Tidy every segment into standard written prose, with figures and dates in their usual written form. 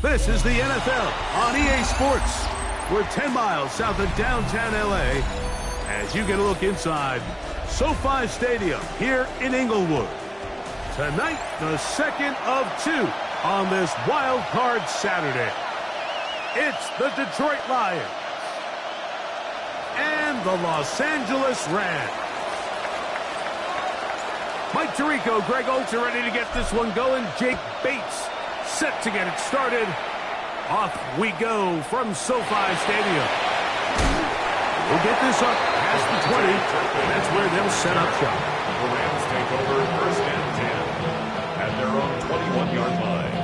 This is the NFL on EA Sports. We're 10 miles south of downtown LA as you get a look inside SoFi Stadium here in Inglewood. Tonight, the second of two on this wild card Saturday. It's the Detroit Lions and the Los Angeles Rams. Mike Tirico, Greg Olsen ready to get this one going. Jake Bates set to get it started. Off we go from SoFi Stadium. We'll get this up past the 20. That's where they'll set up shop. The Rams take over first and 10 at their own 21-yard line.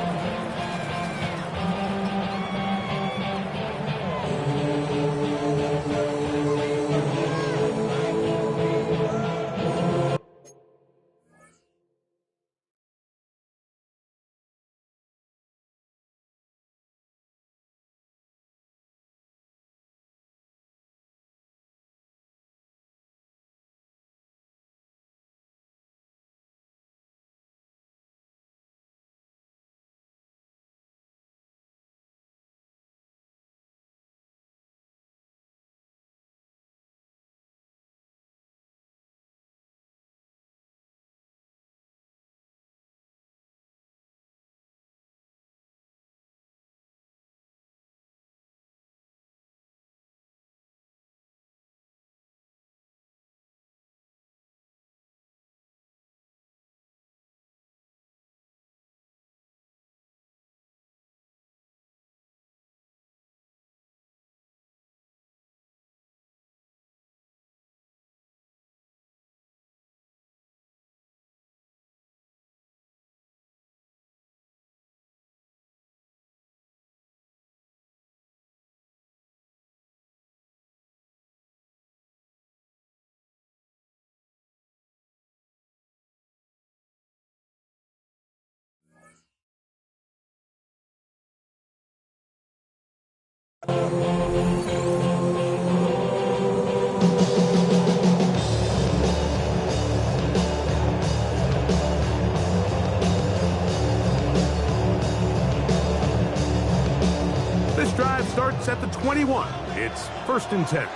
This drive starts at the 21. It's first and 10. A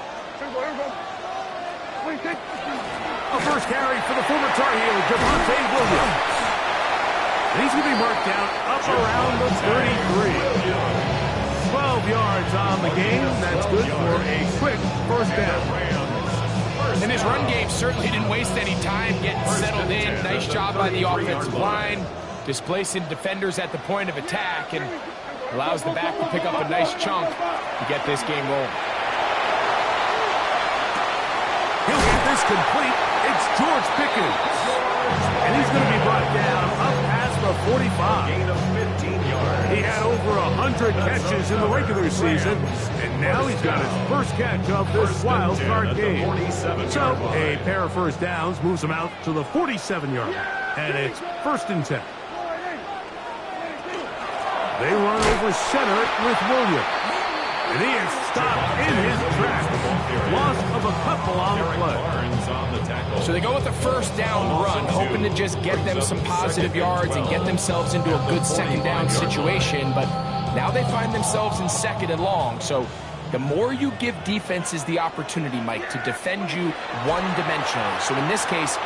first carry for the former Tar Heel, Javonte Williams. And he's going to be marked down up around the 33. 12 yards on the game. That's good for a quick first down. And his run game certainly didn't waste any time getting settled in. Nice job by the offensive line, displacing defenders at the point of attack, and allows the back to pick up a nice chunk to get this game rolling. He'll get this complete. It's George Pickens. And he's going to be brought down up past the 45. Gain of 15 yards. He had over 100 catches in the regular season, and now he's got his first catch of this wild card game. So a pair of first downs moves him out to the 47-yard. And it's first and 10. They run over center with Williams. And he is stopped in his tracks. Loss of a couple on the play. So they go with the first down run, hoping to just get them some positive yards and get themselves into a good second down situation. But now they find themselves in second and long. So the more you give defenses the opportunity, Mike, to defend you one-dimensionally. So in this case,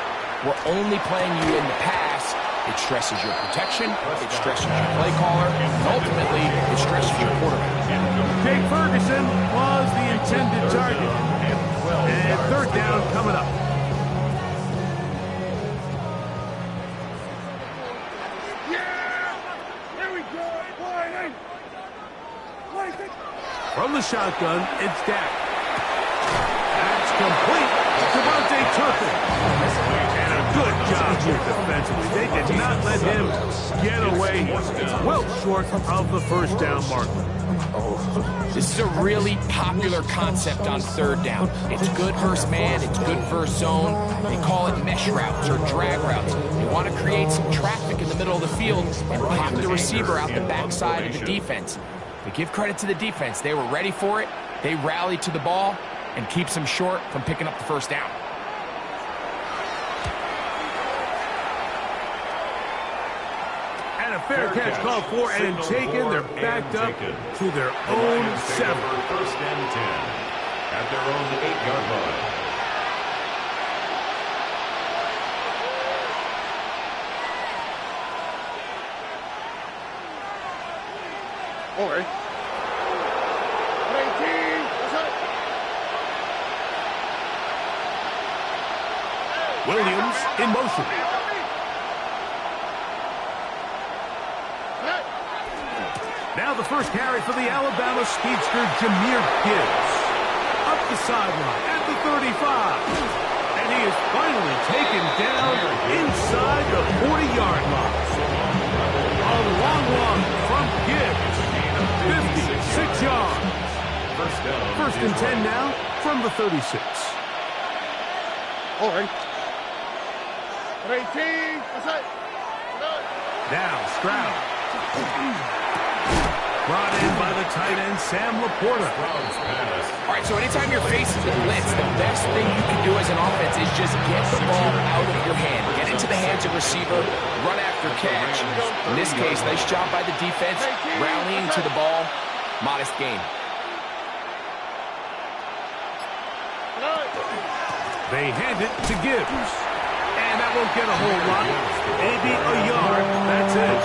we're only playing you in the pass. It stresses your protection, it stresses your play caller, and ultimately, it stresses your quarterback. Jake Ferguson was the intended target. And third down coming up. From the shotgun, it's Dak. That's complete. Javonte Turpin. And a good job here defensively. They did not let him get away. Well short of the first down marker. This is a really popular concept on third down. It's good versus man, it's good versus zone. They call it mesh routes or drag routes. They want to create some traffic in the middle of the field and pop the receiver out the backside of the defense. But give credit to the defense. They were ready for it. They rallied to the ball and keeps them short from picking up the first down. And And a fair catch called for and taken. They're backed up to their own 7. First and 10 at their own 8-yard line. Over. Williams in motion. Now the first carry for the Alabama speedster, Jahmyr Gibbs. Up the sideline at the 35. And he is finally taken down inside the 40-yard line. A long one from Gibbs. 56 yards. First and 10 now from the 36. All right. Now Stroud. Brought in by the tight end, Sam Laporta. All right, so anytime you're facing the blitz, the best thing you can do as an offense is just get the ball out of your hand. Get into the hands of receiver, run after catch. In this case, nice job by the defense, rallying to the ball. Modest gain. They hand it to Gibbs. And that won't get a whole lot. Maybe a yard. That's it.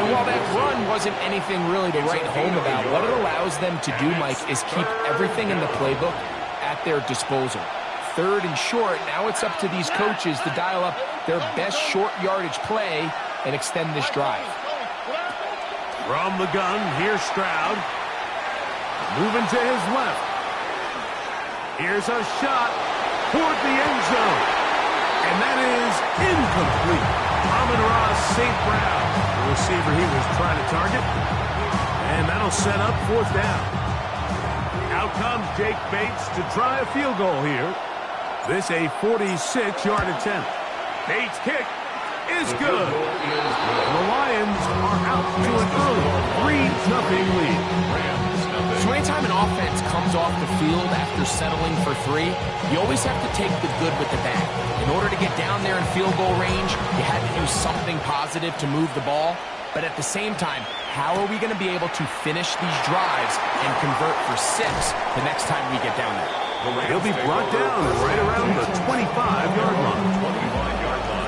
And while that run wasn't anything really to write home about, what it allows them to do, Mike, is keep everything in the playbook at their disposal. Third and short, now it's up to these coaches to dial up their best short yardage play and extend this drive. From the gun, here's Stroud. Moving to his left. Here's a shot toward the end zone. And that is incomplete. Amon-Ra St. Brown, the receiver he was trying to target. And that'll set up 4th down. Out comes Jake Bates to try a field goal here. This a 46-yard attempt. Bates' kick is good. The Lions are out to an early 3-0 lead. So anytime an offense comes off the field after settling for 3, you always have to take the good with the bad. In order to get down there in field goal range, you had to do something positive to move the ball. But at the same time, how are we going to be able to finish these drives and convert for 6 the next time we get down there? He'll be brought down right around the 25-yard line. 25-yard line.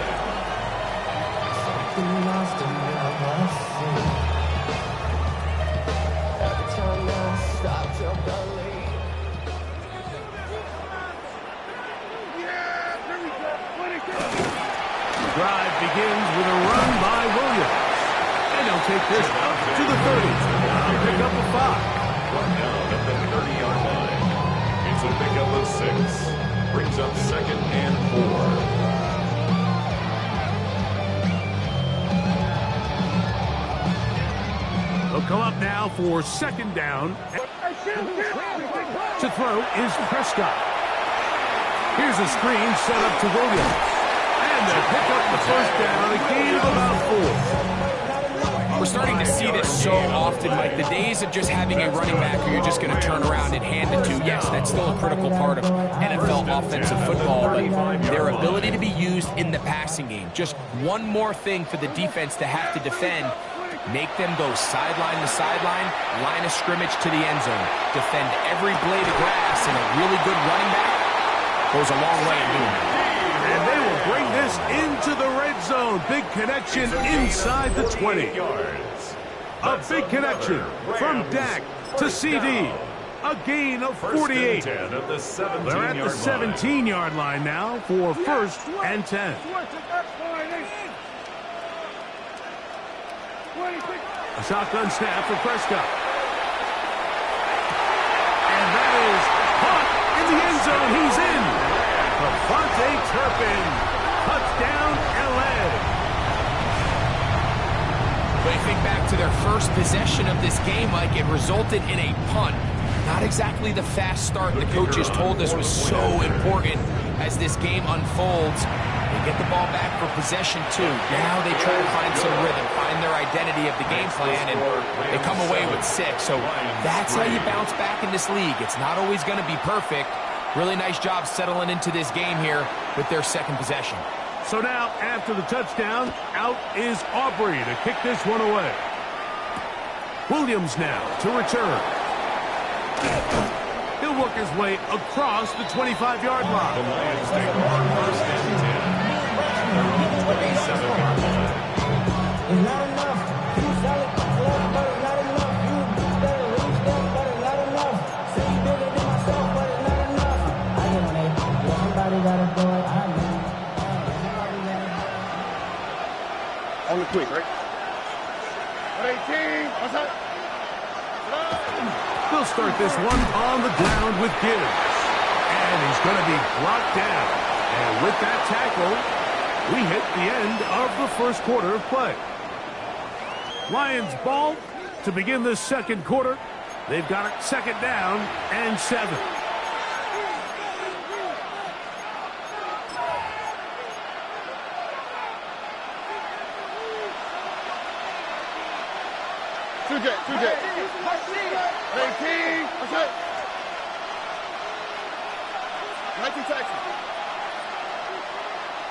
The drive begins with a run by Williams. And he'll take this up to the 30. I'll pick up a 5. Brought down at the 30-yard line. It's a pickup of 6. Brings up 2nd and 4. They'll come up now for 2nd down. To throw is Prescott. Here's a screen set up to Williams. And they pick up the 1st down, a gain of about 4. We're starting to see this so often, Mike. The days of just having a running back who you're just going to turn around and hand it to, yes, that's still a critical part of NFL offensive football, but their ability to be used in the passing game. Just one more thing for the defense to have to defend. Make them go sideline to sideline, line of scrimmage to the end zone. Defend every blade of grass, and a really good running back goes a long way in doing it. And they will bring this into the red zone. Big connection inside the 20. A big connection from Dak to CD. A gain of 48. They're at the 17-yard line now for 1st and 10. A shotgun snap for Prescott. And that is caught in the end zone. He's in. Devontae Turpin. Touchdown, L.A. But you think back to their first possession of this game, Mike, it resulted in a punt. Not exactly the fast start the coaches told us was so important as this game unfolds. They get the ball back for possession 2. Now they try to find some rhythm, find their identity of the game plan, and they come away with 6. So that's how you bounce back in this league. It's not always going to be perfect. Really nice job settling into this game here with their 2nd possession. So now, after the touchdown, out is Aubrey to kick this one away. Williams now to return. He'll work his way across the 25-yard line. The Lions take over first and 10. 27-yard line. It's not enough. You solid, but it's not enough. You better reach them, but it's not enough. Say you bigger than myself, but it's not enough. I get on it. Yeah, somebody gotta do it. I know. On the quick, right? 18. What's up? They'll start this one on the ground with Gibbs. And he's going to be brought down. And with that tackle, we hit the end of the first quarter of play. Lions ball to begin the second quarter. They've got it second down and 7. Two jet. 18. What's up? 19 Texas.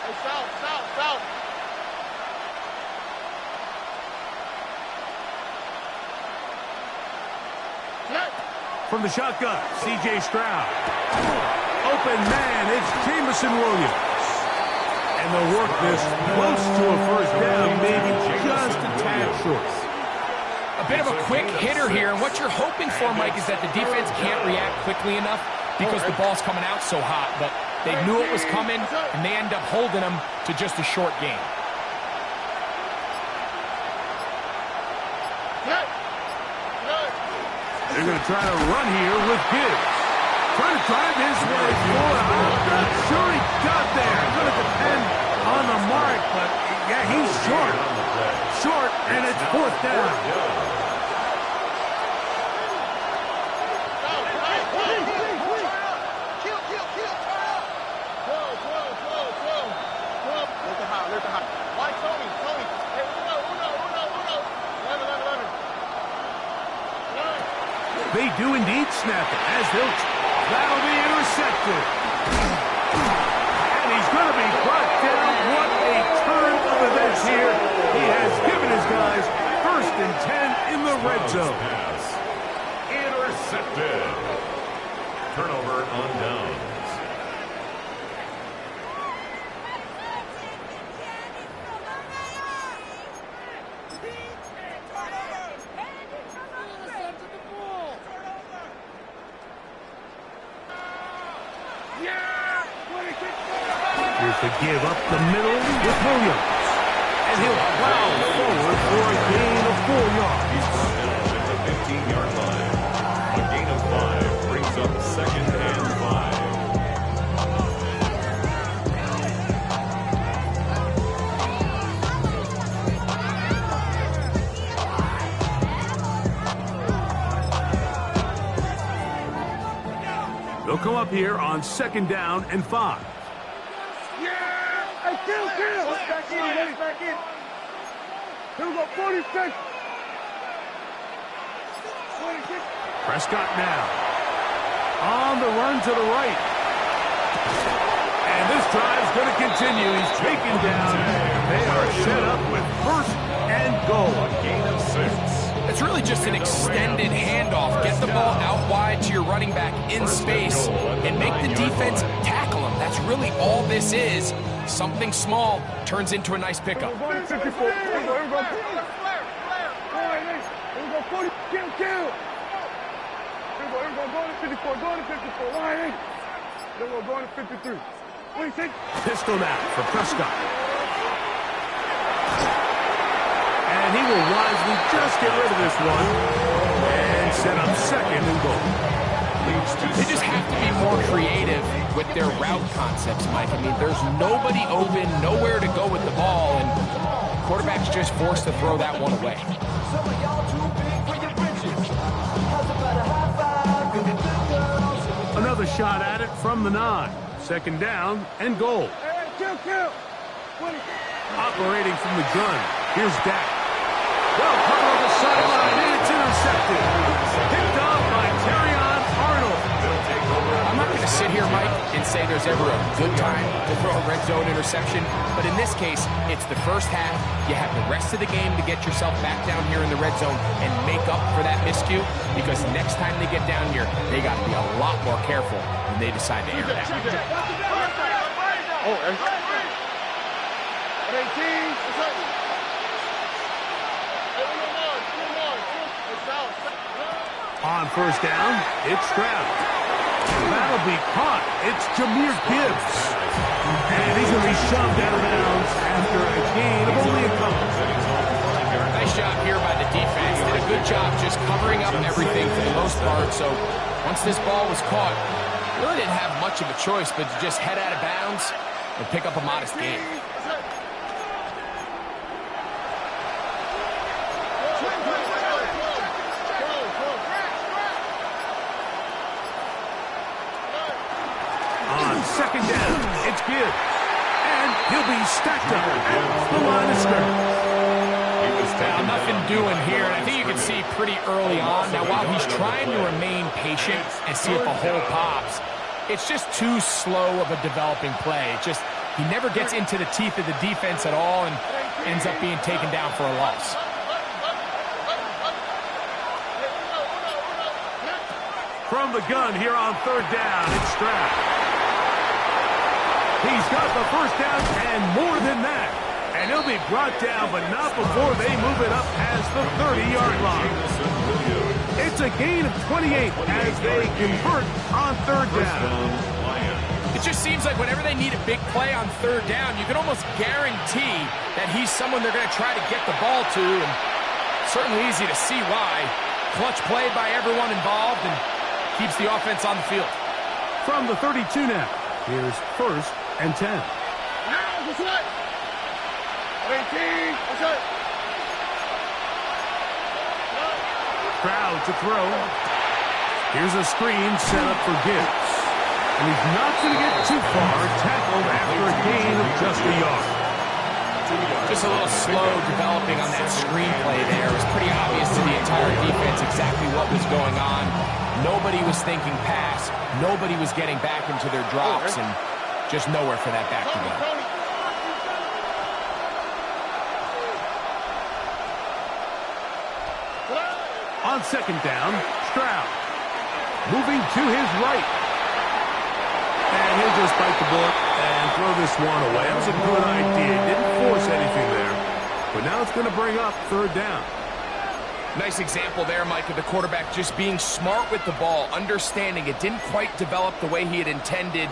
Hey, south. From the shotgun, C.J. Stroud. Open man, it's Jamison Williams. And they'll work this close to a first down, maybe just a tad short. A bit of a quick hitter here, and what you're hoping for, Mike, is that the defense can't react quickly enough because the ball's coming out so hot, but they knew it was coming, and they end up holding them to just a short game. They're going to try to run here with Gibbs. Trying to drive his way forward. I'm not sure he got there. Going to depend on the mark, but yeah, he's short. Short, and it's fourth down. They do indeed snap it as that'll be intercepted. And he's going to be brought down. What a turn of events here. He has given his guys first and 10 in the red zone. Intercepted. Turnover on downs. Here's to give up the middle with Williams. And he'll plow forward for a gain of 4 yards. He's brought down at the 15-yard line. A gain of 5 brings up second and 5. They'll come up here on second down and 5. Hey, kill. Back in. Here we go, 46. Prescott now. On the run to the right. And this drive's going to continue. He's taken down. They are set up with first and goal. A gain of 6. It's really just an extended handoff. Get the ball out wide to your running back in space and make the defense tackle him. That's really all this is. Something small turns into a nice pickup. Here we go. 40. Kill. Here we go. Go to 54. Why? Then we'll go to 53. 26. Pistol now for Prescott. And he will wisely just get rid of this one and set up second and goal. They just have to be more creative with their route concepts, Mike. I mean, there's nobody open, nowhere to go with the ball, and the quarterback's just forced to throw that one away. Another shot at it from the 9. Second down and goal. Kill. Operating from the gun. Here's Dak. Well, cover on the sideline, and it's intercepted. Picked up by Terrion Arnold. I'm not going to sit here, Mike, and say there's ever a good time to throw a red zone interception, but in this case, it's the first half. You have the rest of the game to get yourself back down here in the red zone and make up for that miscue, because next time they get down here, they got to be a lot more careful when they decide to air it out. Oh, 18. On first down, it's Stroud. That'll be caught. It's Jahmyr Gibbs. And he's going to be shoved out of bounds after a gain of only a couple. Nice job here by the defense. Did a good job just covering up everything for the most part. So once this ball was caught, really didn't have much of a choice but to just head out of bounds and pick up a modest gain. Second down, it's Gibbs. And he'll be stacked up at the line of scrimmage. Now, nothing doing here, and I think you can see pretty early on. Now, while he's trying to remain patient and see if a hole pops, it's just too slow of a developing play. He never gets into the teeth of the defense at all and ends up being taken down for a loss. From the gun here on third down, it's Stroud. He's got the first down and more than that. And he'll be brought down, but not before they move it up past the 30-yard line. It's a gain of 28 as they convert on third down. It just seems like whenever they need a big play on third down, you can almost guarantee that he's someone they're going to try to get the ball to, and certainly easy to see why. Clutch play by everyone involved and keeps the offense on the field. From the 32 now, here's first and 10. Stroud to throw. Here's a screen set up for Gibbs. And he's not going to get too far, tackled after a gain of just a yard. Just a little slow developing on that screenplay there. It was pretty obvious to the entire defense exactly what was going on. Nobody was thinking pass. Nobody was getting back into their drops, and just nowhere for that back to go. On second down, Stroud moving to his right. And he'll just bite the bullet and throw this one away. That was a good idea. Didn't force anything there. But now it's going to bring up third down. Nice example there, Mike, of the quarterback just being smart with the ball, understanding it didn't quite develop the way he had intended.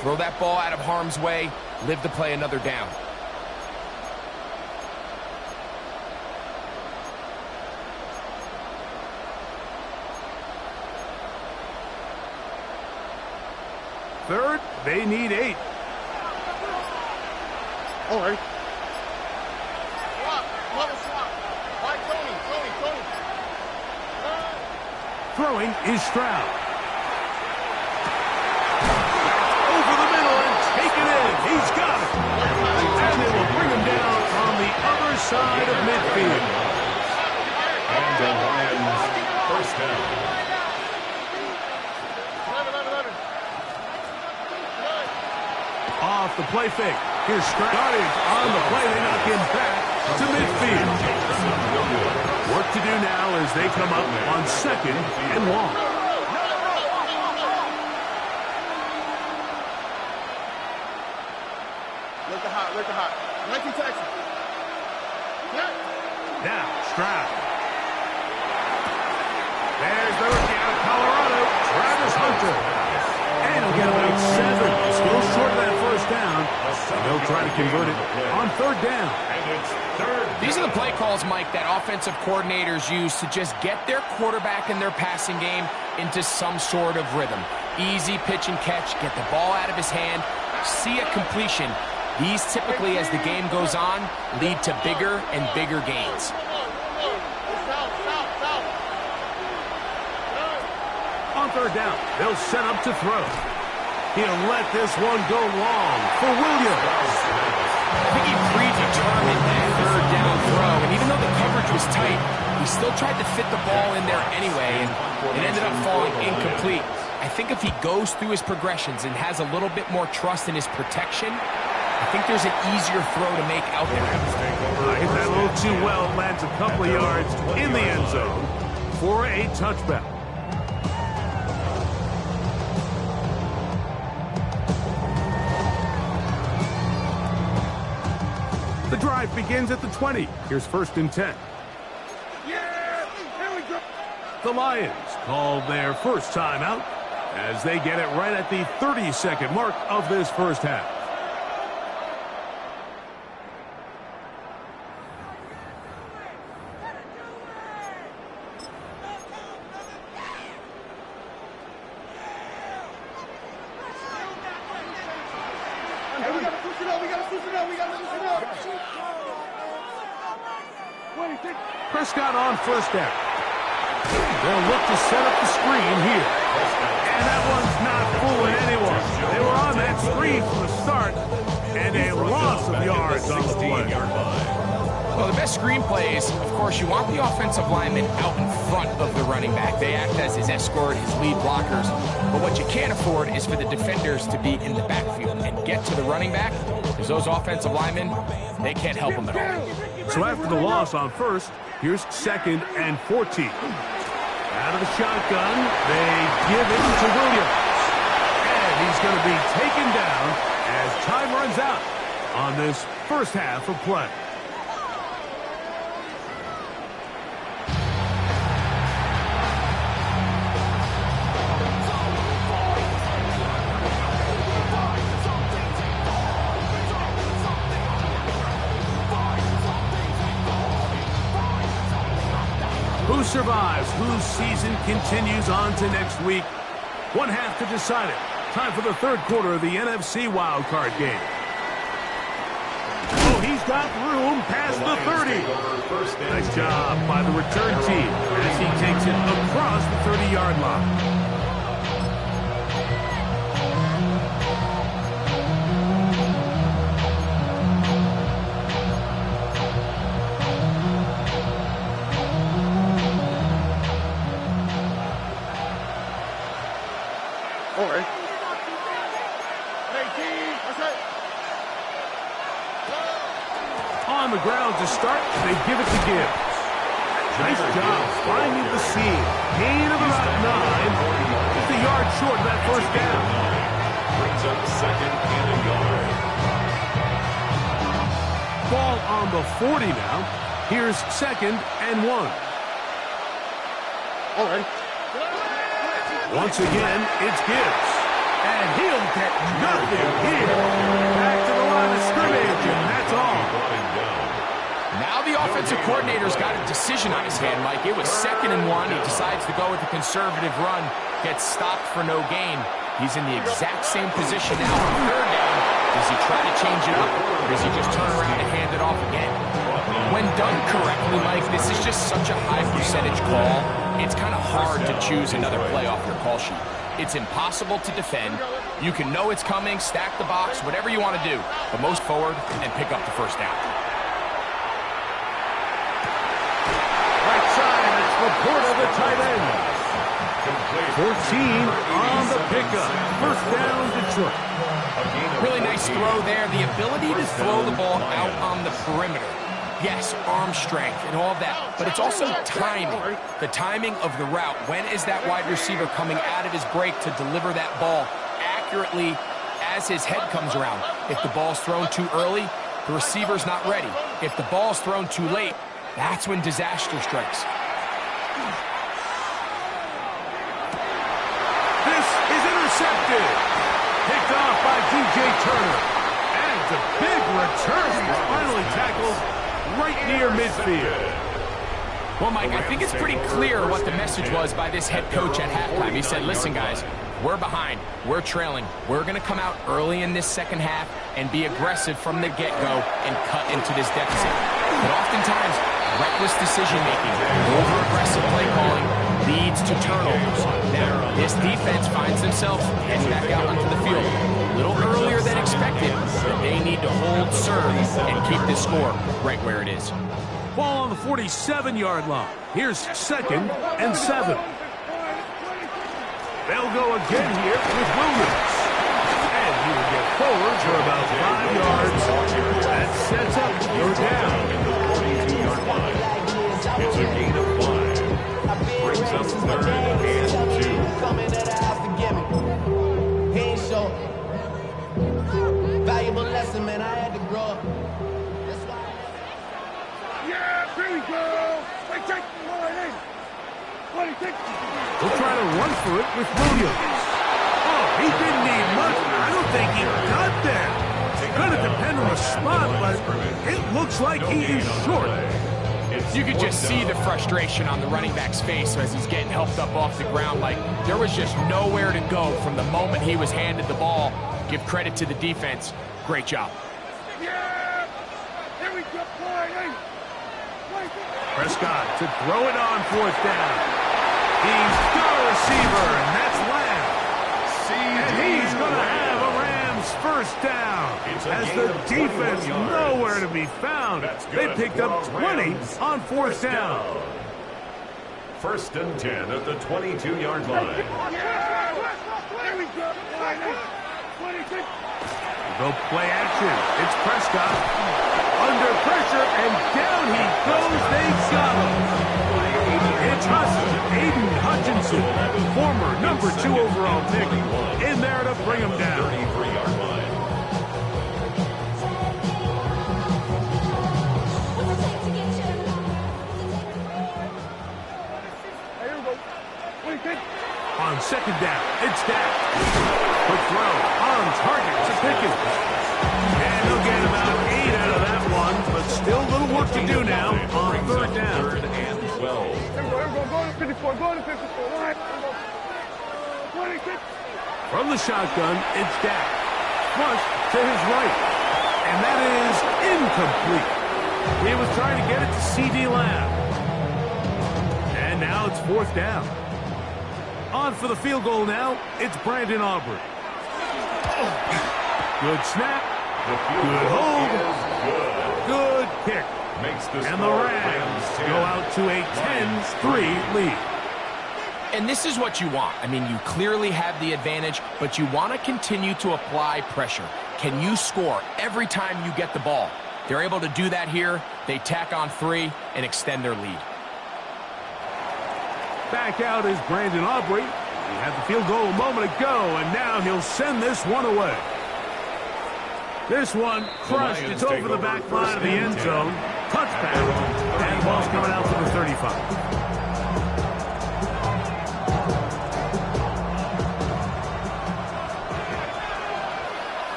Throw that ball out of harm's way, live to play another down. Third, they need 8. All right. Throwing is Stroud. Over the middle and take it in. He's got it. And they will bring him down on the other side of midfield. And the Lions first down. Off the play fake. Here's Stroud. On the play, they knock him back to midfield. Work to do now as they come up on second and long. Look at hot. Nike Texas. Now, Stroud. There's the rookie out of Colorado, Travis Hunter. And he'll get about 7. Still short of that first down. And they'll try to convert it on third down. These are the play calls, Mike, that offensive coordinators use to just get their quarterback and their passing game into some sort of rhythm. Easy pitch and catch, get the ball out of his hand, see a completion. These typically, as the game goes on, lead to bigger and bigger gains. On third down, they'll set up to throw. He'll let this one go long for Williams. I think he predetermined that third down throw, and even though the coverage was tight, he still tried to fit the ball in there anyway, and it ended up falling incomplete. I think if he goes through his progressions and has a little bit more trust in his protection, I think there's an easier throw to make out there. I hit that a little too well. Lands a couple of yards in the end zone for a touchback. The drive begins at the 20. Here's 1st and 10. The Lions call their first timeout as they get it right at the 30-second mark of this first half. Prescott on first down. They'll look to set up the screen here. And that one's not fooling anyone. They were on that screen from the start, and a loss of yards on the play. Well, the best screen plays, of course, you want the offensive lineman out in front of the running back. They act as his escort, his lead blockers. But what you can't afford is for the defenders to be in the backfield and get to the running back, because those offensive linemen, they can't help them at all. So after the loss on first, here's 2nd and 14. Out of the shotgun, they give it to Williams. And he's going to be taken down as time runs out on this first half of play. Who survives? Whose season continues on to next week? One half to decide it. Time for the third quarter of the NFC wildcard game. Oh, he's got room past the 30. Nice job by the return team as he takes it across the 30-yard line. On the ground to start, they give it to Gibbs. Nice job finding the seam. Gain of about 9. Just a yard short of that first down. Brings up 2nd and a yard. Ball on the 40 now. Here's 2nd and 1. All right. Once again, it's Gibbs. And he'll get nothing here. Back to the line of scrimmage, and that's all. Now the offensive coordinator's got a decision on his hand, Mike. It was 2nd and 1. He decides to go with a conservative run, gets stopped for no gain. He's in the exact same position now on 3rd down. Does he try to change it up, or does he just turn around and hand it off again? When done correctly, Mike, this is just such a high percentage call. It's kind of hard to choose another play off your call sheet. It's impossible to defend. You can know it's coming, stack the box, whatever you want to do, but most forward and pick up the first down. Right side, it's Laporta, the tight end. 14 on the pickup. First down, Detroit. Really nice throw there. The ability to throw the ball out on the perimeter. Yes, arm strength and all that, but it's also timing. The timing of the route. When is that wide receiver coming out of his break to deliver that ball accurately as his head comes around? If the ball's thrown too early, the receiver's not ready. If the ball's thrown too late, that's when disaster strikes. This is intercepted. Picked off by DJ Turner. And it's a big return. He's finally tackled right near midfield. Well, Mike, I think it's pretty clear what the message was by this head coach at halftime. He said, listen, guys, we're behind. We're trailing. We're going to come out early in this second half and be aggressive from the get-go and cut into this deficit. But oftentimes, reckless decision-making, over-aggressive play calling leads to turnovers. Now, this defense finds themselves heading back out onto the field a little earlier than expected, but they need to hold serve and keep this score right where it is. Ball on the 47-yard line. Here's 2nd and 7. They'll go again here with Williams. And he will get forward for about 5 yards. That sets up your down. It's a gain of 5. Brings up 3rd and 2. Coming to the house to get me. He ain't show. Valuable lesson, man. I had to grow up. That's why. Yeah, here we go. Wait, take the line in. We'll try to run for it with Williams. Oh, he didn't need much. I don't think he got there. Going to depend on the spot, but it looks like he is short. You could just see the frustration on the running back's face as he's getting helped up off the ground. Like, there was just nowhere to go from the moment he was handed the ball. Give credit to the defense. Great job. Yeah! Here we go, line in. Prescott to throw it on 4th down. He's got a receiver, and that's Lamb. And he's going to have a Rams 1st down. As the defense nowhere to be found. They picked up 20 on 4th down. 1st and 10 at the 22-yard line. Here we go, line in. 26. Go play action. It's Prescott. Under pressure, and down he goes. They got him. It's Aiden Hutchinson, former number 2 overall pick, in there to bring him down. 33-yard line. Here we go. 26. On 2nd down, it's Dak. Quick throw, on target to Pickens. And he'll get about 8 out of that one, but still a little work to do now on 3rd down. 3rd and 12. Here we go. Go to 54. Go to 54. Line. 26. From the shotgun, it's Dak. Flush to his right. And that is incomplete. He was trying to get it to C.D. Lamb. And now it's 4th down. On for the field goal now, it's Brandon Aubrey. Good snap. Good hold. Good kick. And the Rams go out to a 10-3 lead. And this is what you want. I mean, you clearly have the advantage, but you want to continue to apply pressure. Can you score every time you get the ball? They're able to do that here. They tack on 3 and extend their lead. Back out is Brandon Aubrey. He had the field goal a moment ago, and now he'll send this one away. This one crushed. It's over the back line of the end zone. Touchback. And the ball's coming out to the 35.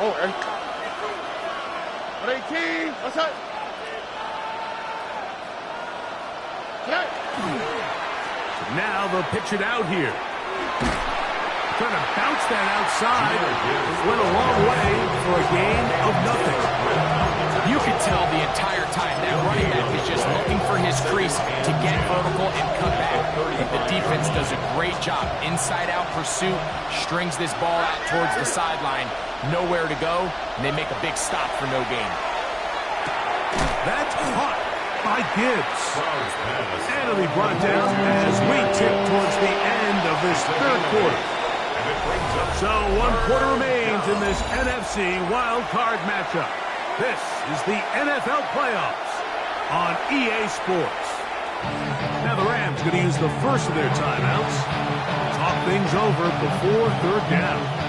Oh, and 18. What's up? Now they'll pitch it out here. Trying to bounce that outside. It went a long way for a gain of nothing. You can tell the entire time that running back is just looking for his crease to get vertical and cut back. The defense does a great job. Inside-out pursuit, strings this ball out towards the sideline. Nowhere to go, and they make a big stop for no gain. That's caught by Gibbs. And it'll be brought down as we tip towards the end of this 3rd quarter. So 1 quarter remains in this NFC wild card matchup. This is the NFL playoffs on EA Sports. Now the Rams going to use the first of their timeouts. Talk things over before 3rd down.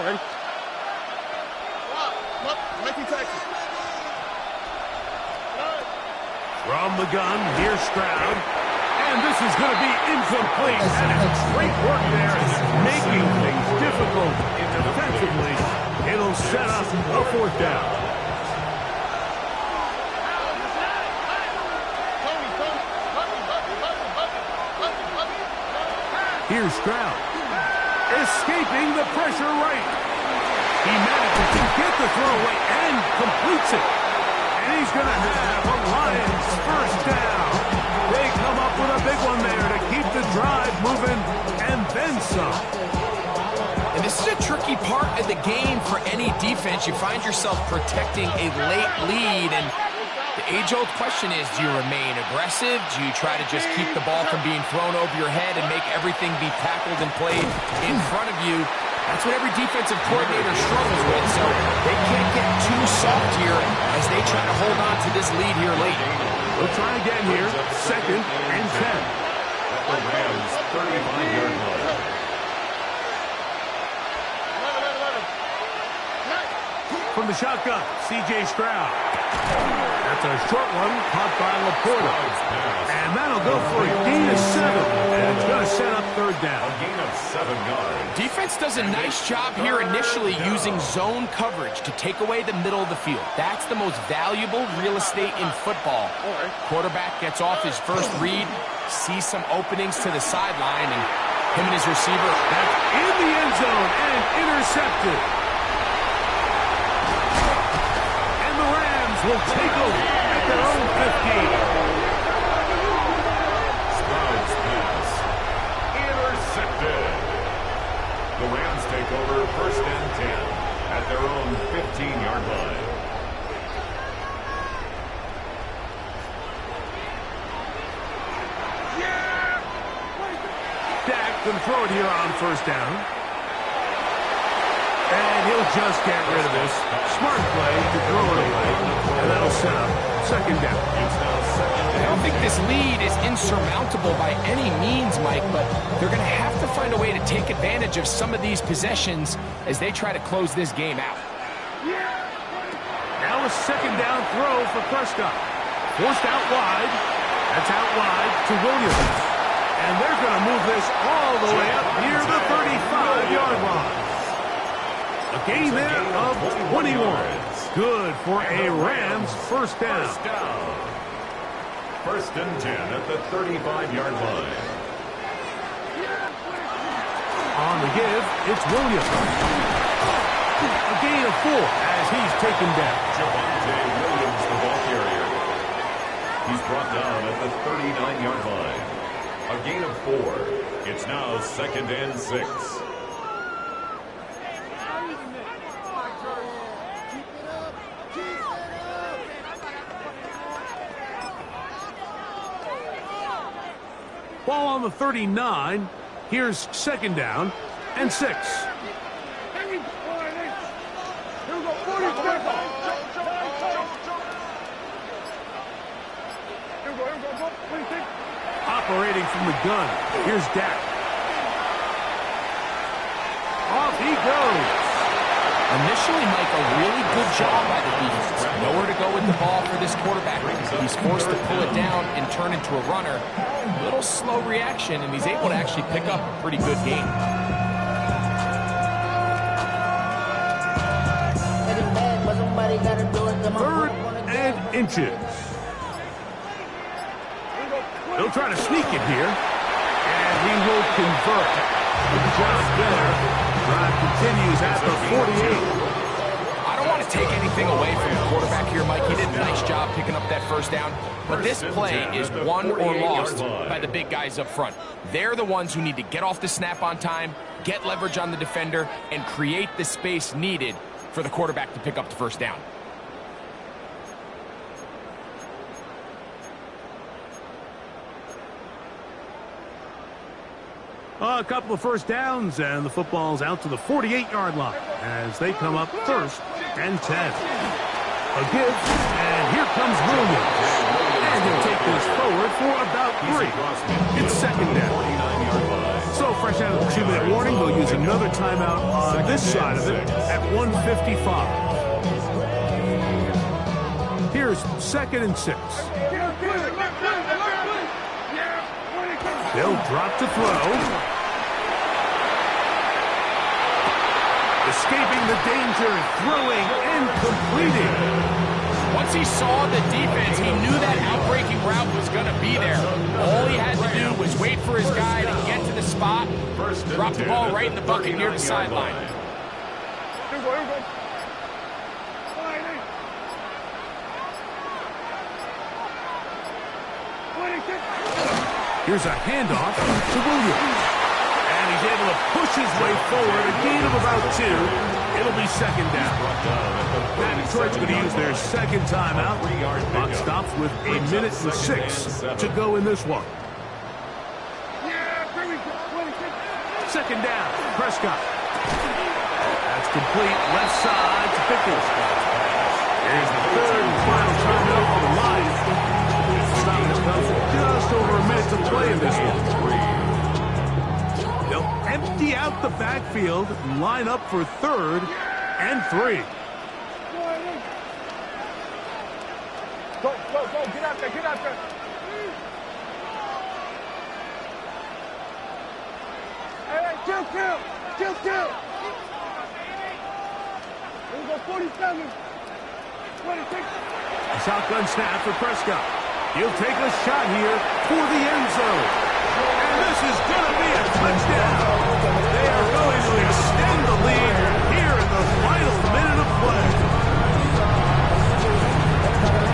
Ready? Making taxi. From the gun, here's Stroud. And this is going to be incomplete. And it's great work there, making things difficult defensively. It'll set up a 4th down. Here's Stroud. Escaping the pressure right. He manages to get the throw away and completes it. And he's going to have a Lions 1st down. They come up with a big one there to keep the drive moving and then some. And this is a tricky part of the game for any defense. You find yourself protecting a late lead, and the age-old question is, do you remain aggressive? Do you try to just keep the ball from being thrown over your head and make everything be tackled and played in front of you? That's what every defensive coordinator struggles with, so they can't get too soft here as they try to hold on to this lead here late. We'll try again here. 2nd and 10. The Rams 35-yard line. From the shotgun, C.J. Stroud. That's a short one, caught by Laporta. And that'll go for a gain of 7. And it's going to set up 3rd down. A gain of 7 yards. Defense does a nice job here initially using zone coverage to take away the middle of the field. That's the most valuable real estate in football. Quarterback gets off his first read, sees some openings to the sideline, and him and his receiver. That's in the end zone and intercepted. And the Rams will take over at their own 15. Stroud's pass. Intercepted. The Rams take over 1st and 10 at their own 15-yard line. Dak can throw it here on 1st down. And he'll just get rid of this. Smart play to throw it away. And that'll set up 2nd down. It's now 2nd I don't think this lead is insurmountable by any means, Mike, but they're going to have to find a way to take advantage of some of these possessions as they try to close this game out. Now a 2nd down throw for Prescott. Forced out wide. That's out wide to Williams. And they're going to move this all the way up near the 35-yard line. A gain there of 21. Good for a Rams 1st down. 1st and 10 at the 35-yard line. On the give, it's Williams. A gain of 4 as he's taken down. Javonte Williams, the ball carrier. He's brought down at the 39-yard line. A gain of 4. It's now 2nd and 6. Ball on the 39. Here's 2nd down and 6. Operating from the gun. Here's Dak. Off he goes. Initially, Mike, a really good job by the defense. Nowhere to go with the ball for this quarterback. He's forced to pull it down and turn into a runner. A little slow reaction, and he's able to actually pick up a pretty good game. 3rd and inches. He'll try to sneak it here. And he will convert. Good job there. Drive continues at the 48. I don't want to take anything away from the quarterback here, Mike. He did a nice job picking up that 1st down. But this play is won or lost by the big guys up front. They're the ones who need to get off the snap on time, get leverage on the defender, and create the space needed for the quarterback to pick up the 1st down. A couple of 1st downs, and the football's out to the 48-yard line as they come up 1st and 10. A give, and here comes Williams. And he'll take this forward for about 3. It's 2nd down. So fresh out of the 2-minute warning, they'll use another timeout on this side of it at 1:55. Here's 2nd and 6. They'll drop to throw. Escaping the danger, throwing and completing. Once he saw the defense, he knew that outbreaking route was going to be there. All he had to do was wait for his guy to get to the spot, drop the ball right in the bucket near the sideline. Here's a handoff to Williams. And he's able to push his way forward, a gain of about 2. It'll be second down. Now Detroit's going to use their second timeout. Clock stops with 1:06 to go in this one. Second down, Prescott. That's complete, left side to Pickens. Here's the third and final timeout for the Lions. Stop has come with just over a minute to play in this one. They'll empty out the backfield, line up for 3rd and 3. Go, get out there. Hey, kill. Here we go, 47. 26. Shotgun snap for Prescott. He'll take a shot here for the end zone. And this is going to be a touchdown. They are going to extend the lead here in the final minute of play.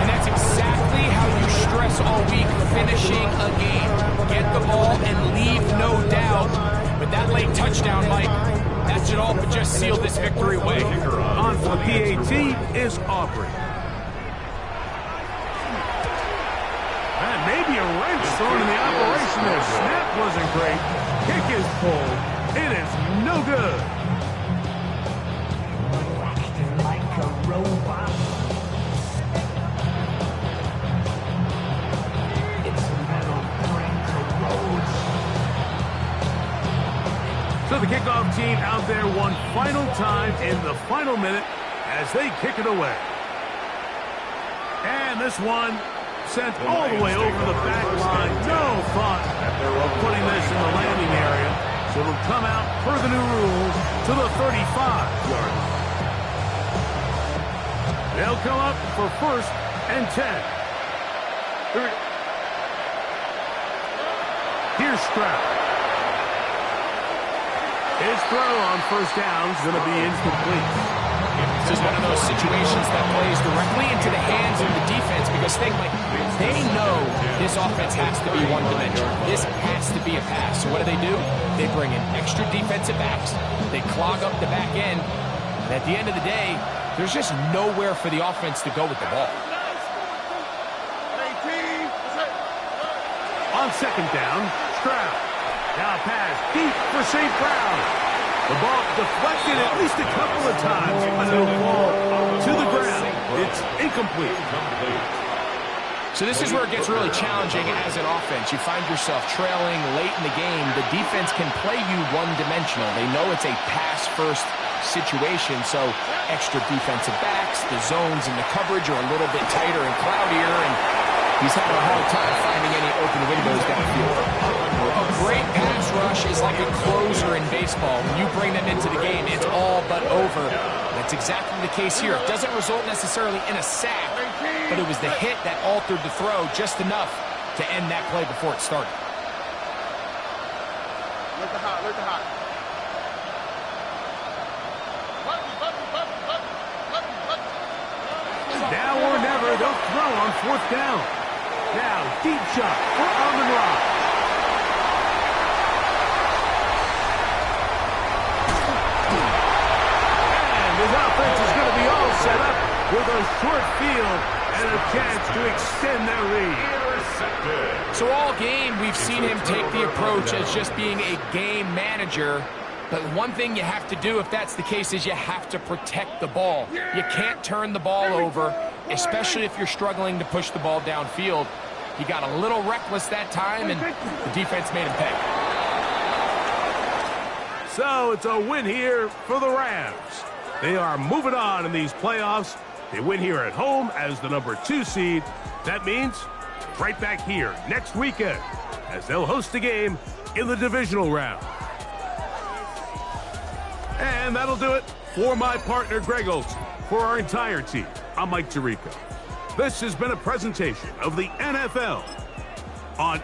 And that's exactly how you stress all week finishing a game. Get the ball and leave no doubt. But that late touchdown, Mike, that should all but just seal this victory away. On for PAT is Aubrey. And maybe a wrench thrown in the operation there. Snap wasn't great. Kick is pulled. It is no good. Acting like a robot. It's metal brain corrodes. So the kickoff team out there one final time in the final minute as they kick it away. And this one sent all the way over the back line. No thought of putting this in the landing area. So it'll come out per the new rules to the 35-yard line. They'll come up for 1st and 10. Here's Stroud. His throw on 1st down is going to be incomplete. This is one of those situations that plays directly into the hands of the defense because they know this offense has to be one-dimensional. This has to be a pass. So what do? They bring in extra defensive backs. They clog up the back end. And at the end of the day, there's just nowhere for the offense to go with the ball. On 2nd down, Stroud. Now pass deep for St. Brown. The ball deflected at least a couple of times, but it'll fall to the ground. It's incomplete. So this is where it gets really challenging as an offense. You find yourself trailing late in the game. The defense can play you one-dimensional. They know it's a pass-first situation, so extra defensive backs, the zones and the coverage are a little bit tighter and cloudier, and he's having a hard time finding any open windows downfield. A great pass rush is like a closer in baseball. When you bring them into the game, it's all but over. That's exactly the case here. It doesn't result necessarily in a sack, but it was the hit that altered the throw just enough to end that play before it started. Let the hot. Now or never, they'll throw on 4th down. Now, deep shot for Amon-Ra. His offense is going to be all set up with a short field and a chance to extend their lead. So all game, we've seen him take the approach as just being a game manager. But one thing you have to do if that's the case is you have to protect the ball. You can't turn the ball over, especially if you're struggling to push the ball downfield. He got a little reckless that time, and the defense made him pay. So it's a win here for the Rams. They are moving on in these playoffs. They win here at home as the number 2 seed. That means right back here next weekend as they'll host a game in the divisional round. And that'll do it for my partner, Greg Olson. For our entire team, I'm Mike Tirico. This has been a presentation of the NFL on